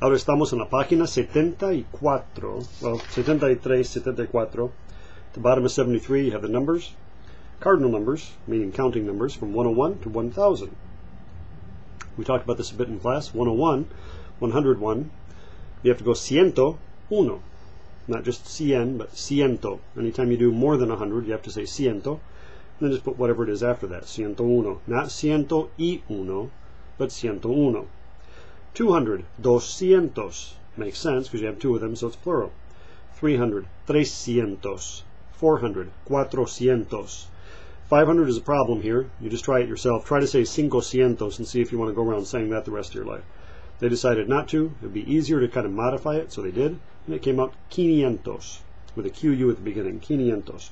Ahora estamos en la página 74, well, 73, 74. At the bottom of 73, you have the numbers, cardinal numbers, meaning counting numbers, from 101 to 1000. We talked about this a bit in class. 101, 101. You have to go ciento, uno. Not just cien, but ciento. Anytime you do more than 100, you have to say ciento. And then just put whatever it is after that. Ciento uno. Not ciento y uno, but ciento uno. 200, doscientos. Makes sense because you have two of them, so it's plural. 300, trescientos. 400, cuatrocientos. 500 is a problem here. You just try it yourself. Try to say cinco cientos and see if you want to go around saying that the rest of your life. They decided not to. It would be easier to kind of modify it, so they did. And it came out quinientos, with a QU at the beginning, quinientos.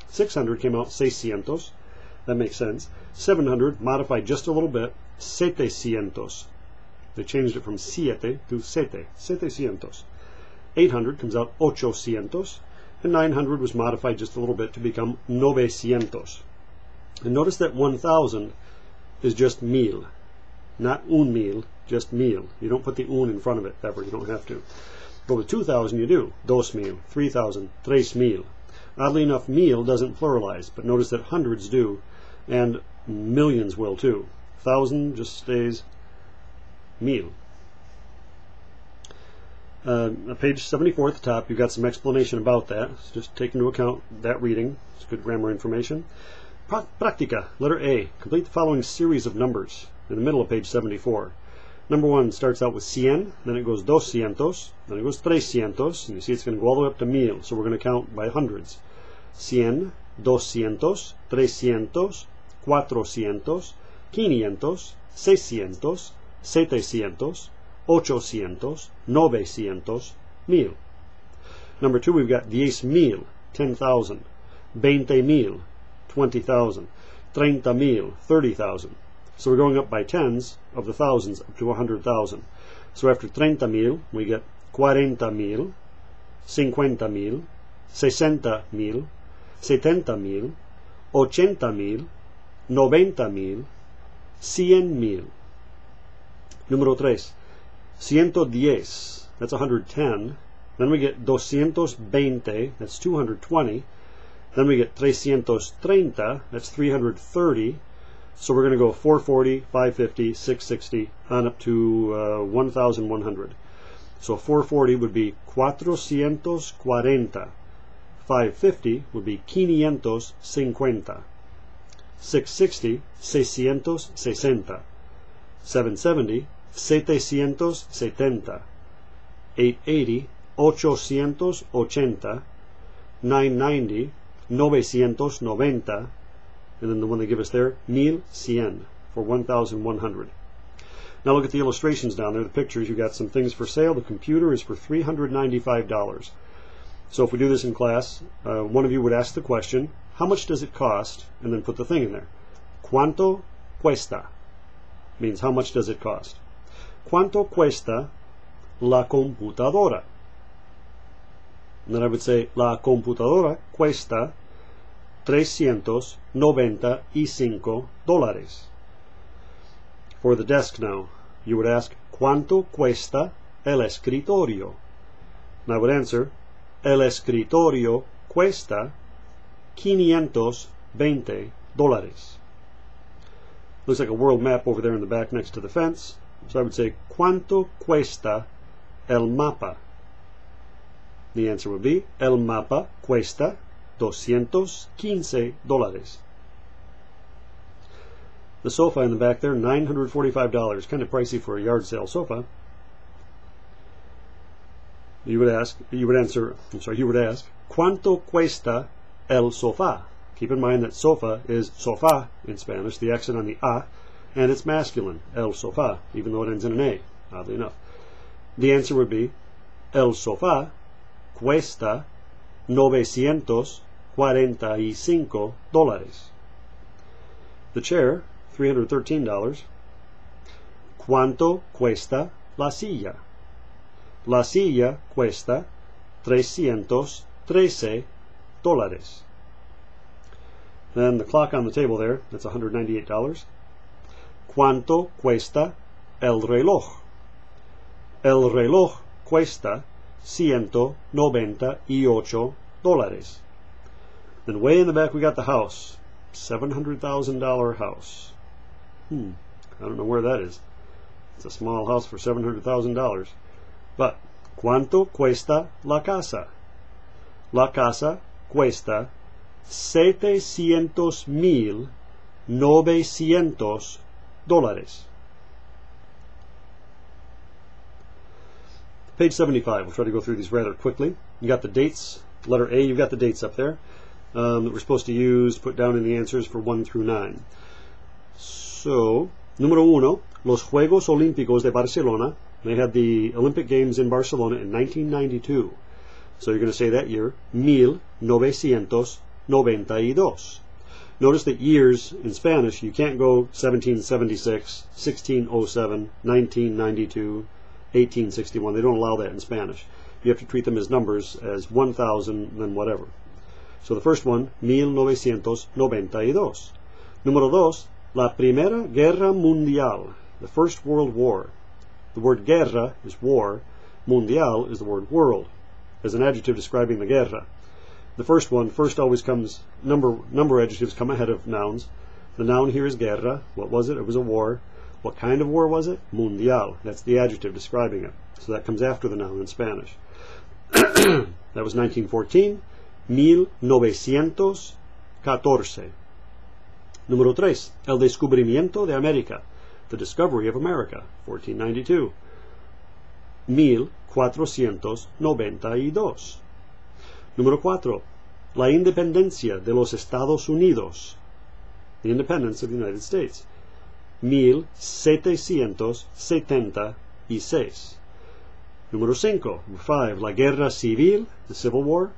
600 came out seiscientos. That makes sense. 700, modified just a little bit, setecientos. They changed it from siete to sete, setecientos. 800 comes out ochocientos. And 900 was modified just a little bit to become novecientos. And notice that 1000 is just mil, not un mil, just mil. You don't put the un in front of it ever, you don't have to. But with 2000 you do, dos mil, 3000, tres mil. Oddly enough, mil doesn't pluralize, but notice that hundreds do, and millions will too. 1000 just stays mil. Page 74 at the top, you've got some explanation about that. So just take into account that reading. It's good grammar information. Practica, letter A. Complete the following series of numbers in the middle of page 74. Number 1 starts out with cien, then it goes doscientos, then it goes trescientos, and you see it's going to go all the way up to mil, so we're going to count by hundreds. Cien, doscientos, trescientos, cuatrocientos, quinientos, seiscientos, setecientos, ochocientos, novecientos, mil. Number 2, we've got 10,000, 10,000, 20,000, 20,000, 30,000, 30,000. So we're going up by tens of the thousands up to 100,000. So after 30,000, we get 40,000, 50,000, 60,000, 70,000, 80,000, 90,000, 100,000. Número 3. 110, that's 110. Then we get 220, that's 220. Then we get 330, that's 330. So we're going to go 440, 550, 660, on up to 1,100. So 440 would be 440. 550 would be 550. 660, 660. 770, 770. 880, 880. 990, 990. And then the one they give us there, 1100, for 1,100. Now look at the illustrations down there, the pictures. You've got some things for sale. The computer is for $395. So if we do this in class, one of you would ask the question, how much does it cost? And then put the thing in there. ¿Cuánto cuesta? Means how much does it cost? ¿Cuánto cuesta la computadora? And then I would say, la computadora cuesta $395. For the desk now, you would ask, ¿Cuánto cuesta el escritorio? And I would answer, el escritorio cuesta $520. Looks like a world map over there in the back next to the fence. So I would say, ¿Cuánto cuesta el mapa? The answer would be, el mapa cuesta $215. The sofa in the back there, $945. Kind of pricey for a yard sale sofa. You would ask, ¿Cuánto cuesta el sofá? Keep in mind that sofa is sofá in Spanish, the accent on the a, and it's masculine, el sofá, even though it ends in an a, oddly enough. The answer would be, el sofá cuesta $945. The chair, $313. ¿Cuánto cuesta la silla? La silla cuesta $313. Then the clock on the table there, that's $198. ¿Cuánto cuesta el reloj? El reloj cuesta $198. Then way in the back we got the house. $700,000 house. I don't know where that is. It's a small house for $700,000. But, ¿cuánto cuesta la casa? La casa cuesta $700,900. Page 75. We'll try to go through these rather quickly. You got the dates. Letter A, you've got the dates up there that we're supposed to use to put down in the answers for 1 through 9. So, número 1, los Juegos Olímpicos de Barcelona. They had the Olympic Games in Barcelona in 1992. So you're going to say that year, 1992. Notice that years in Spanish, you can't go 1776, 1607, 1992, 1861. They don't allow that in Spanish. You have to treat them as numbers, as 1000, then whatever. So the first one, 1992. Número 2, la Primera Guerra Mundial, the First World War. The word guerra is war, mundial is the word world, as an adjective describing the guerra. The first one, first always comes, number adjectives come ahead of nouns. The noun here is guerra. What was it? It was a war. What kind of war was it? Mundial. That's the adjective describing it. So that comes after the noun in Spanish. That was 1914, 1914. Número 3, el descubrimiento de América, the discovery of America, 1492, 1492. Número 4, la independencia de los Estados Unidos, the independence of the United States, 1776. Número 5, la guerra civil, the Civil War,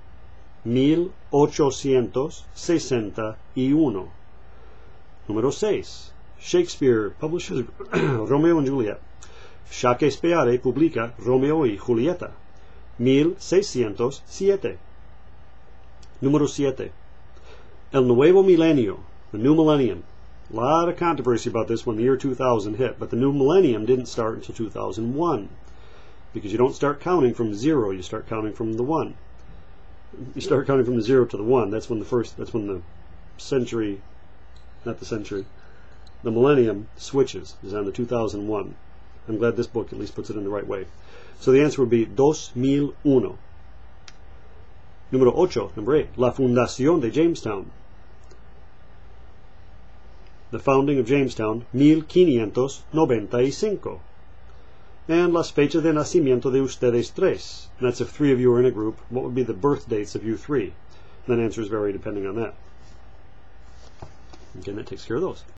1861. Número 6, Shakespeare publishes Romeo and Juliet. Shakespeare publica Romeo y Julieta, 1607. Número 7, el nuevo milenio, the new millennium. A lot of controversy about this when the year 2000 hit, but the new millennium didn't start until 2001. Because you don't start counting from 0, you start counting from the 1. You start counting from the 0 to the 1. That's when the century, not the century, the millennium switches, is on the 2001. I'm glad this book at least puts it in the right way. So the answer would be 2001. Número 8, number 8, la fundación de Jamestown. The founding of Jamestown, 1595. And las fechas de nacimiento de ustedes tres. And that's if 3 of you are in a group. What would be the birth dates of you 3? And then answers vary depending on that. Again, that takes care of those.